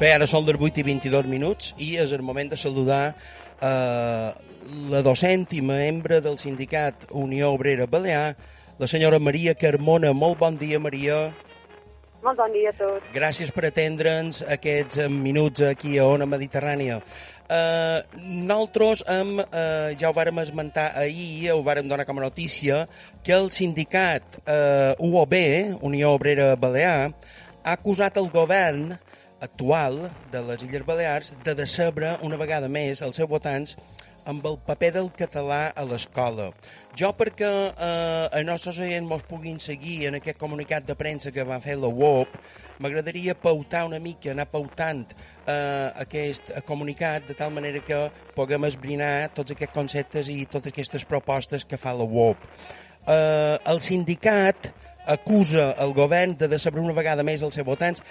Bé, ara són les 8:22 i és el moment de saludar la docent i membre del sindicat Unió Obrera Balear, la senyora Maria Carmona. Molt bon dia, Maria. Molt bon dia a tots. Gràcies per atendre'ns aquests minuts aquí a Ona Mediterrània. Nosaltres ja ho vàrem esmentar ahir, ho vàrem donar com a notícia, que el sindicat UOB, Unió Obrera Balear, ha acusat el govern actual de les Illes Balears de decebre una vegada més els seus votants amb el paper del català a l'escola. Jo, perquè els nostres oients mos puguin seguir en aquest comunicat de premsa que va fer la UOB, m'agradaria pautar una mica, anar pautant aquest comunicat de tal manera que puguem esbrinar tots aquests conceptes i totes aquestes propostes que fa la UOB. El sindicat acusa el govern de decebre una vegada més els seus votants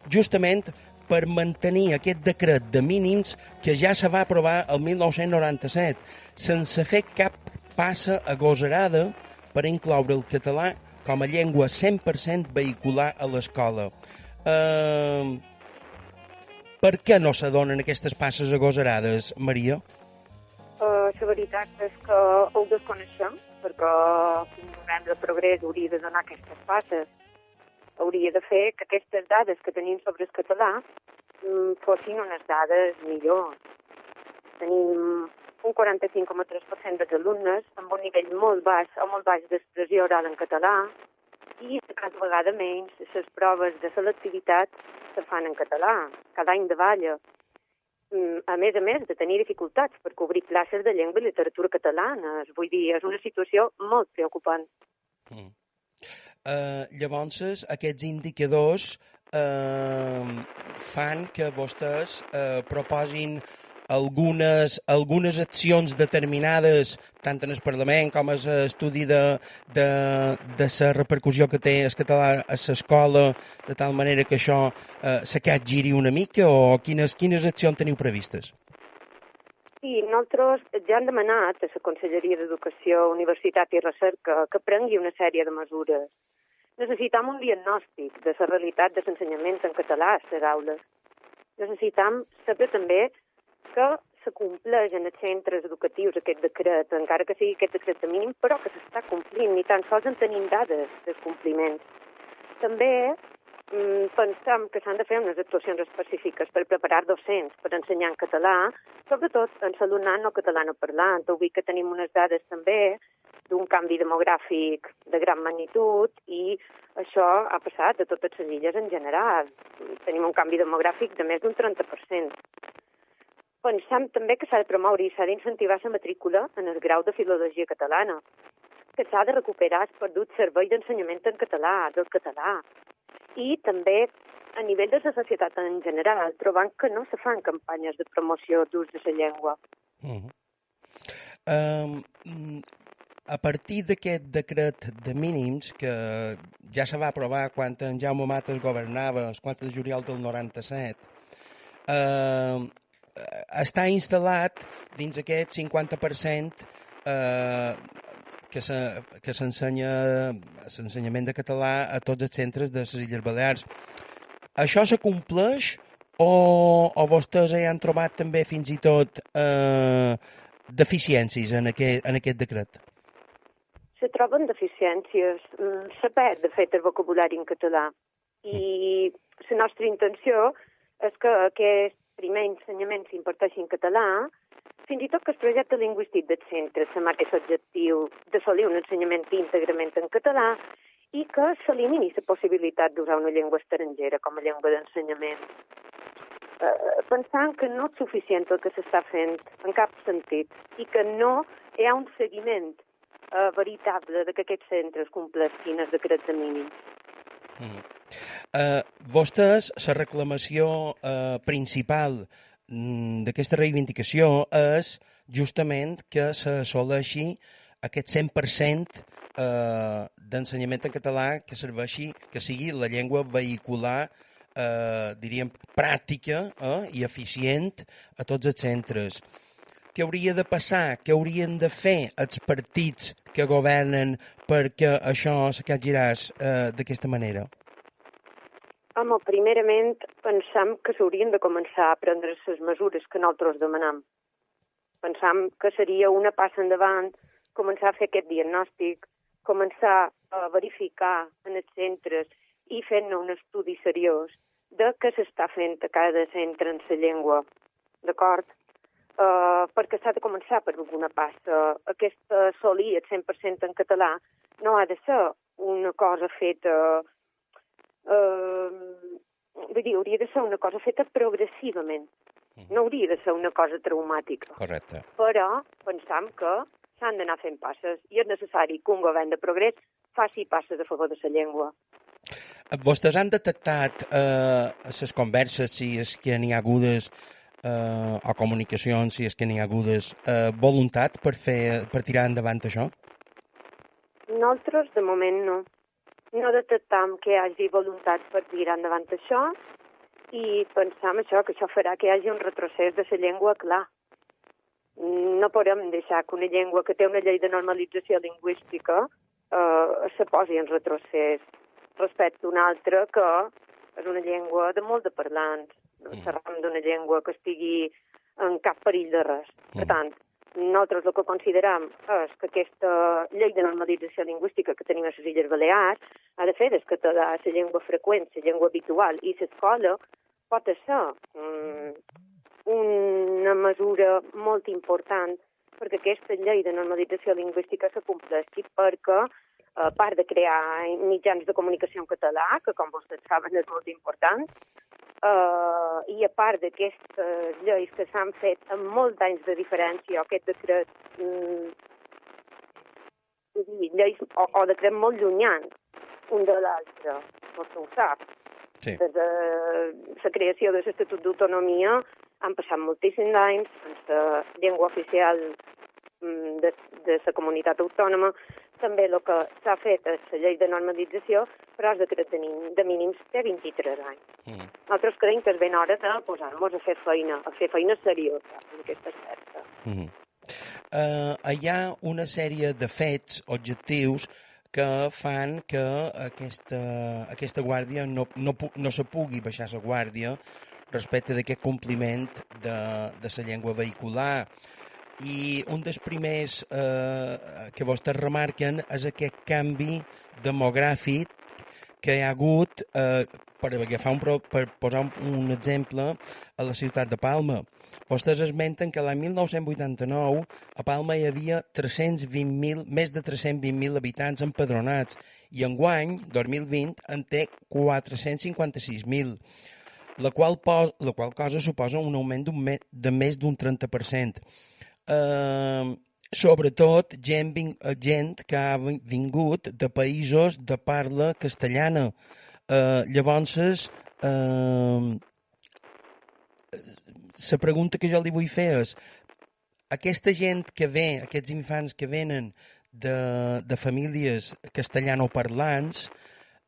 justament per mantenir aquest decret de mínims que ja se va aprovar el 1997, sense fer cap passa agosarada per incloure el català com a llengua 100% vehicular a l'escola. Per què no s'adonen aquestes passes agosarades, Maria? La veritat és que ho desconeixem, perquè un govern de progrés hauria de donar aquestes passes. Hauria de fer que aquestes dades que tenim sobre el català fossin unes dades millors. Tenim un 45,3% dels alumnes amb un nivell molt baix o molt baix d'expressió oral en català i cada vegada menys les proves de selectivitat se fan en català, cada any davalla. A més de tenir dificultats per cobrir classes de llengua i literatura catalanes. Vull dir, és una situació molt preocupant. Llavors, aquests indicadors fan que vostès proposin algunes accions determinades, tant en el Parlament com en l'estudi de la repercussió que té el català a l'escola, de tal manera que això se capgiri una mica, o quines accions teniu previstes? Sí, nosaltres ja hem demanat a la Conselleria d'Educació, Universitat i Recerca que prengui una sèrie de mesures. Necessitam un diagnòstic de la realitat de l'ensenyament en català a les aules. Necessitam saber també que se compleix en els centres educatius aquest decret, encara que sigui aquest decret de mínim, però que s'està complint, ni tan sols en tenim dades dels compliments. També pensam que s'han de fer unes actuacions específiques per preparar docents per ensenyar en català, sobretot en l'alumnat no catalanoparlant. Vull que tenim unes dades també d'un canvi demogràfic de gran magnitud i això ha passat a totes les illes en general. Tenim un canvi demogràfic de més d'un 30%. Pensam també que s'ha de promoure i s'ha d'incentivar la matrícula en el grau de filologia catalana, que s'ha de recuperar el perdut servei d'ensenyament en català, del català, i també a nivell de la societat en general, trobant que no se fan campanyes de promoció d'ús de la llengua. A partir d'aquest decret de mínims, que ja se va aprovar quan en Jaume Matas governava, el 4 de juliol del 97, està instal·lat dins aquest 50% que s'ensenya l'ensenyament de català a tots els centres de les Illes Balears. Això se compleix o vostès ja han trobat també fins i tot deficiències en aquest decret? Se troben deficiències. Se perd, de fet, el vocabulari en català. I la nostra intenció és que aquest primer ensenyament s'imparteixi en català, fins i tot que el projecte lingüístic del centre se marqui l'objectiu d'assolir un ensenyament íntegrament en català i que s'elimini la possibilitat d'usar una llengua estrangera com a llengua d'ensenyament. Pensant que no és suficient el que s'està fent en cap sentit i que no hi ha un seguiment veritable de que aquests centres compleixin els decrets de mínims. Vostès, la reclamació principal d'aquesta reivindicació és justament que s'assoleixi aquest 100% d'ensenyament en català que serveixi, que sigui la llengua vehicular, diríem, pràctica i eficient a tots els centres. Què hauria de passar? Què haurien de fer els partits que governen perquè això se capgiràs d'aquesta manera? Home, primerament pensam que s'haurien de començar a prendre les mesures que nosaltres demanam. Pensam que seria una passa endavant començar a fer aquest diagnòstic, començar a verificar en els centres i fer-ne un estudi seriós de què s'està fent a cada centre en la llengua, d'acord? Perquè s'ha de començar per alguna passa. Aquesta assolir el 100% en català no ha de ser una cosa feta... vull dir, hauria de ser una cosa feta progressivament. No hauria de ser una cosa traumàtica. Correcte. Però pensam que s'han d'anar fent passes i és necessari que un govern de progrés faci passes a favor de la llengua. Vostès han detectat les converses, si és que n'hi ha hagudes, o comunicacions, si és que n'hi ha hagudes, voluntat per tirar endavant això? Nosaltres, de moment, no. No detectam que hi hagi voluntat per tirar endavant això i pensam això, que això farà que hi hagi un retrocés de la llengua, clar. No podem deixar que una llengua que té una llei de normalització lingüística se posi en retrocés respecte a una altra que és una llengua de molt de parlants. No parlem d'una llengua que estigui en cap perill de res. Per tant, nosaltres el que consideram és que aquesta llei de normalització lingüística que tenim a les Illes Balears ha de fer del català la llengua freqüent, la llengua habitual, i l'escola pot ser una mesura molt important perquè aquesta llei de normalització lingüística s'acompleixi, perquè a part de crear mitjans de comunicació en català, que com vostès saben és molt important, i a part d'aquestes lleis que s'han fet amb molts anys de diferència, o aquest decret, lleis o decret molt llunyans, un de l'altre, vostè ho sap. Sí. Des de la creació de l'Estatut d'Autonomia han passat moltíssims anys, en la llengua oficial de la comunitat autònoma. També el que s'ha fet és la llei de normalització, però el decret de mínims té 23 anys. Nosaltres creiem que és ben hora de posar-nos a fer feina seriosa en aquesta certa. Hi ha una sèrie de fets objectius que fan que aquesta guàrdia no se pugui baixar la guàrdia respecte d'aquest compliment de la llengua vehicular. I un dels primers que vostès remarquen és aquest canvi demogràfic que hi ha hagut, per posar un exemple, a la ciutat de Palma. Vostès esmenten que l'any 1989 a Palma hi havia més de 320.000 habitants empadronats i enguany, 2020, en té 456.000, la qual cosa suposa un augment de més d'un 30%. Sobretot gent que ha vingut de països de parla castellana. Llavors, la pregunta que jo li vull fer és: aquesta gent que ve, aquests infants que venen de famílies castellanoparlants,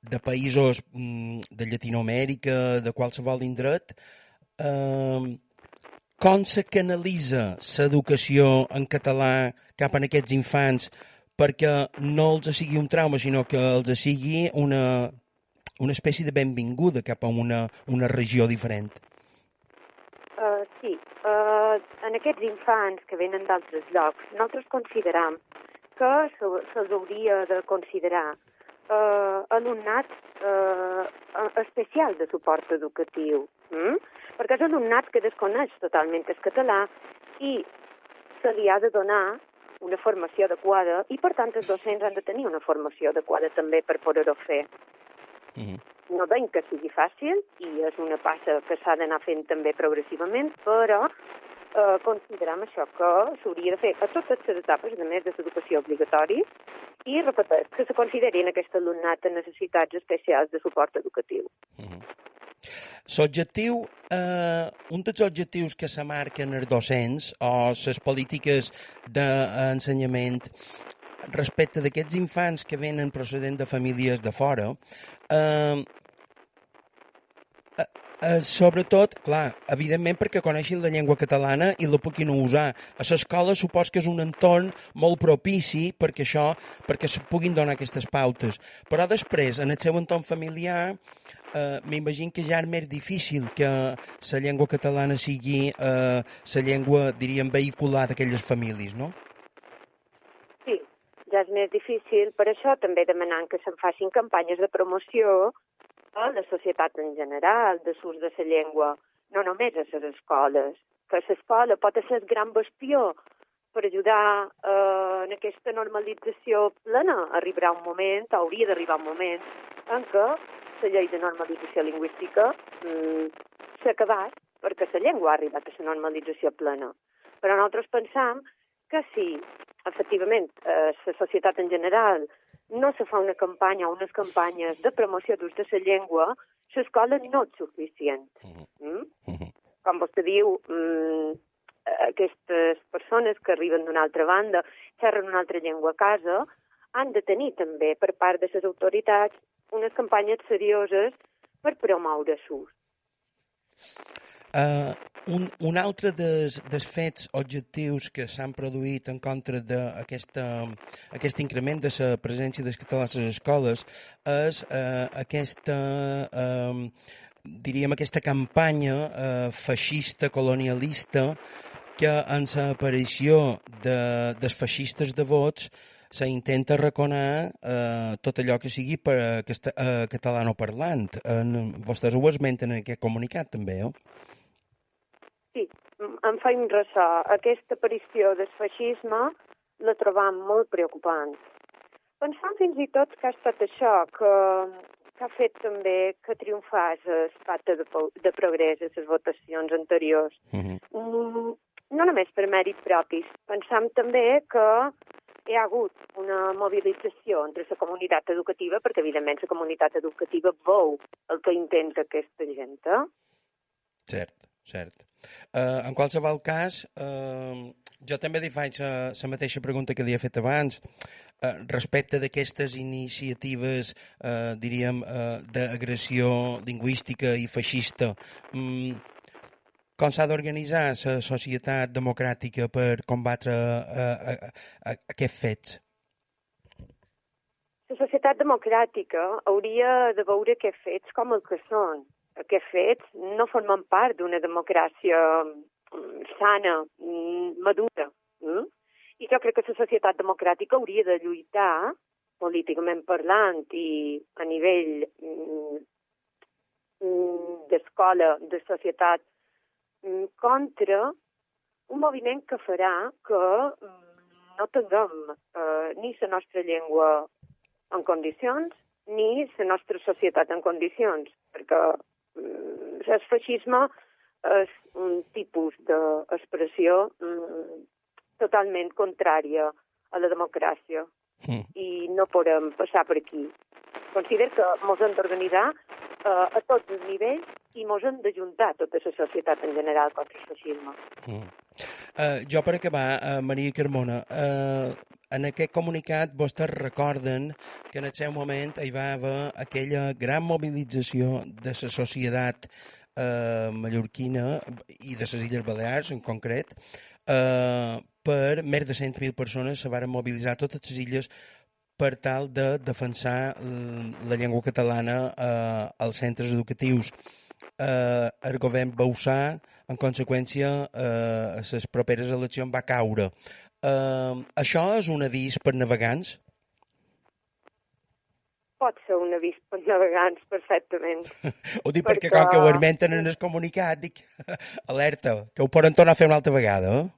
de països de Llatinoamèrica, de qualsevol indret, com se canalitza l'educació en català cap a aquests infants perquè no els sigui un trauma, sinó que els sigui una espècie de benvinguda cap a una regió diferent? Sí. En aquests infants que venen d'altres llocs, nosaltres consideram que se'ls hauria de considerar alumnat especial de suport educatiu, perquè és alumnat que desconeix totalment el català i se li ha de donar una formació adequada i, per tant, els docents han de tenir una formació adequada també per poder-ho fer. No veiem que sigui fàcil i és una passa que s'ha d'anar fent també progressivament, però consideram això, que s'hauria de fer a totes les etapes, a més de l'educació obligatori, i repeteix, que se considerin aquest alumnat amb necessitats especials de suport educatiu. L'objectiu, un dels objectius que se marquen els docents o les polítiques d'ensenyament respecte d'aquests infants que venen procedent de famílies de fora, Sobretot, clar, evidentment perquè coneixin la llengua catalana i la puguin usar. A l'escola supos que és un entorn molt propici perquè se puguin donar aquestes pautes. Però després, en el seu entorn familiar, m'imagino que ja és més difícil que la llengua catalana sigui la llengua, diríem, vehicular d'aquelles famílies, no? Sí, ja és més difícil. Per això també demanant que se'n facin campanyes de promoció a la societat en general, de l'ús de la llengua, no només a les escoles, que l'escola pot ser el gran bastió per ajudar en aquesta normalització plena. Arribarà un moment, hauria d'arribar un moment, en què la llei de normalització lingüística s'ha acabat perquè la llengua ha arribat a la normalització plena. Però nosaltres pensam que si, efectivament, la societat en general no se fa una campanya o unes campanyes de promoció d'ús de la llengua, l'escola no és suficient. Com vostè diu, aquestes persones que arriben d'una altra banda, xerren una altra llengua a casa, han de tenir també, per part de les autoritats, unes campanyes serioses per promoure l'ús. Un altre dels fets objectius que s'han produït en contra d'aquest increment de la presència del català a les escoles és aquesta campanya feixista, colonialista, que en l'aparició dels feixistes de vots s'intenta arraconar tot allò que sigui per catalanoparlant. Vostès ho esmenten en aquest comunicat, també, eh? Sí, em feim ressò. Aquesta aparició del feixisme la trobam molt preocupant. Pensant fins i tot que ha estat això, que ha fet també que triomfàs el pacte de progrés a les votacions anteriors. No només per mèrit propis. Pensam també que hi ha hagut una mobilització entre la comunitat educativa, perquè evidentment la comunitat educativa veu el que intenta aquesta gent. Cert. En qualsevol cas, jo també li faig la mateixa pregunta que li he fet abans respecte d'aquestes iniciatives, diríem, d'agressió lingüística i feixista. Com s'ha d'organitzar la societat democràtica per combatre aquests fets? La societat democràtica hauria de veure aquests fets com el que són. Aquests fets no formen part d'una democràcia sana, madura. I jo crec que la societat democràtica hauria de lluitar, políticament parlant i a nivell d'escola, de societat, contra un moviment que farà que no tinguem ni la nostra llengua en condicions ni la nostra societat en condicions, perquè el feixisme és un tipus d'expressió totalment contrària a la democràcia i no podem passar per aquí. Considero que ens hem d'organitzar a tots els nivells i ens hem d'ajuntar tota la societat en general contra el feixisme. Jo, per acabar, Maria Carmona, en aquest comunicat vostès recorden que en el seu moment hi va haver aquella gran mobilització de la societat mallorquina i de les Illes Balears, en concret, per més de 100.000 persones se van mobilitzar a totes les illes per tal de defensar la llengua catalana als centres educatius. El govern Bauzá, en conseqüència, a les properes eleccions va caure. Això és un avís per navegants? Pot ser un avís per navegants, perfectament. Ho dic perquè com que ho esmenten en el comunicat, dic, alerta, que ho poden tornar a fer una altra vegada, eh?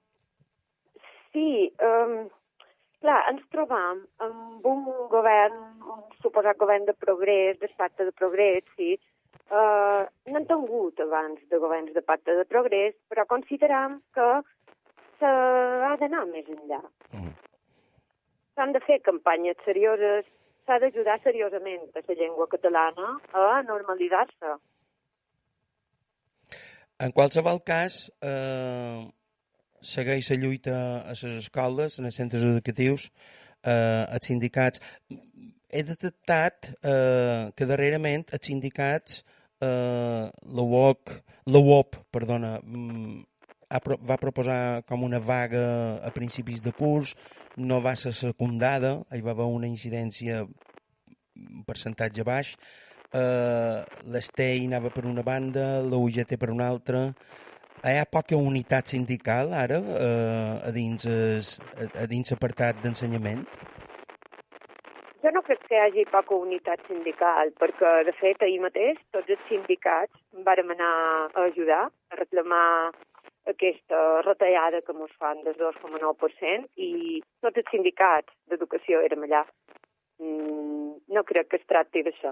Sí, clar, ens trobam amb un govern, un suposat govern de progrés, de pacte de progrés, sí. N'han tingut abans de governs de pacte de progrés, però consideram que s'ha d'anar més enllà. S'han de fer campanyes serioses, s'ha d'ajudar seriosament a la llengua catalana a normalitzar-se. En qualsevol cas, segueix la lluita a les escoles, en els centres educatius, els sindicats. He detectat que darrerament els sindicats la UOP, perdona, va proposar com una vaga a principis de curs, no va ser secundada, hi va haver una incidència, un percentatge baix, l'Estei anava per una banda, la UGT per una altra. Hi ha poca unitat sindical ara a dins l'apartat d'ensenyament? Jo no crec que hi hagi poca unitat sindical, perquè, de fet, ahir mateix tots els sindicats vàrem anar a ajudar a reclamar aquesta retallada que ens fan del 2,9% i tots els sindicats d'educació érem allà. No crec que es tracti d'això.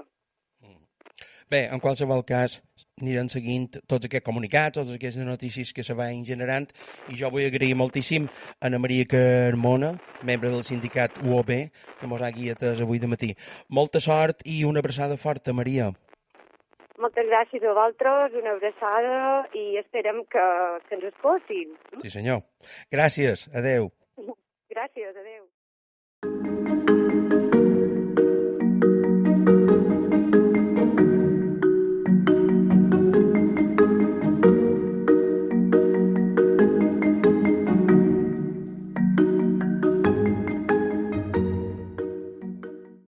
Bé, en qualsevol cas, anirem seguint tots aquests comunicats, totes aquestes notícies que se van generant, i jo vull agrair moltíssim a Ana Maria Carmona, membre del sindicat UOB, que mos ha guiat avui de matí. Molta sort i una abraçada forta, Maria. Moltes gràcies a vosaltres, una abraçada i esperem que ens escoltin. Sí, senyor. Gràcies. Adeu. Gràcies, adeu.